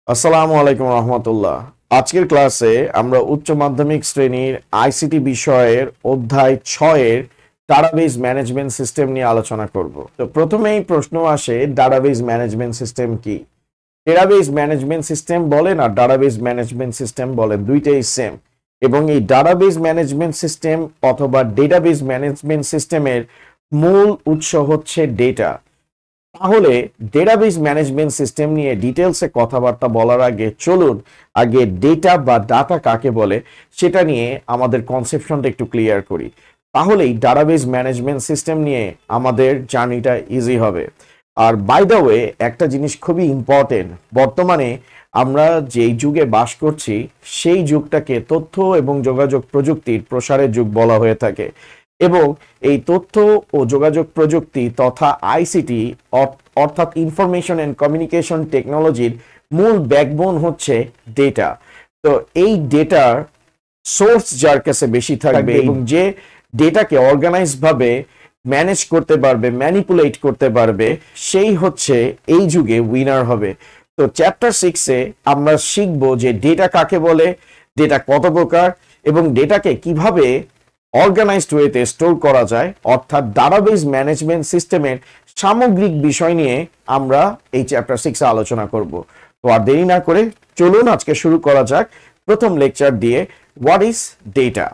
আসসালামু আলাইকুম রহমতুল্লাহ। আজকের ক্লাসে আমরা উচ্চ মাধ্যমিক শ্রেণীর আইসিটি বিষয়ের অধ্যায় 6-এর ডাটাবেজ ম্যানেজমেন্ট সিস্টেম নিয়ে আলোচনা করব। তো প্রথমেই প্রশ্ন আসে, ডাটাবেজ ম্যানেজমেন্ট সিস্টেম কি? ডেটাবেজ ম্যানেজমেন্ট সিস্টেম বলেন আর ডাটাবেজ ম্যানেজমেন্ট সিস্টেম বলেন, দুইটাই সেম। এবং এই ডাটাবেজ ম্যানেজমেন্ট সিস্টেম অথবা ডেটাবেজ ম্যানেজমেন্ট সিস্টেমের মূল উৎস হচ্ছে ডেটা। তাহলে ডেটাবেজ ম্যানেজমেন্ট সিস্টেম নিয়ে ডিটেলসে কথাবার্তা বলার আগে চলুন আগে ডেটা বা ডাটা কাকে বলে সেটা নিয়ে আমাদের কনসেপশনটা একটু ক্লিয়ার করি। তাহলেই ডাটাবেজ ম্যানেজমেন্ট সিস্টেম নিয়ে আমাদের জার্নিটা ইজি হবে। আর বাই দ্য ওয়ে, একটা জিনিস খুবই ইম্পর্টেন্ট, বর্তমানে আমরা যেই যুগে বাস করছি সেই যুগটাকে তথ্য এবং যোগাযোগ প্রযুক্তির প্রসারের যুগ বলা হয়ে থাকে। এবং এই তথ্য ও যোগাযোগ প্রযুক্তি তথা আইসিটি অর্থাৎ ইনফরমেশন অ্যান্ড কমিউনিকেশন টেকনোলজির মূল ব্যাকবোন হচ্ছে ডেটা। তো এই ডেটার সোর্স যার কাছে বেশি থাকবে এবং যে ডেটাকে অর্গানাইজ ভাবে ম্যানেজ করতে পারবে, ম্যানিপুলেট করতে পারবে, সেই হচ্ছে এই যুগে উইনার হবে। তো চ্যাপ্টার 6-এ আমরা শিখবো যে ডেটা কাকে বলে, ডেটা কত প্রকার এবং ডেটাকে কিভাবে অর্গানাইজড ওয়েতে স্টোর করা যায়, অর্থাৎ ডাটাবেজ ম্যানেজমেন্ট সিস্টেমের সামগ্রিক বিষয় নিয়ে আমরা এই চ্যাপ্টার 6-এ আলোচনা করব। তো আর দেরি না করে চলুন আজকে শুরু করা যাক প্রথম লেকচার দিয়ে, হোয়াট ইজ ডেটা।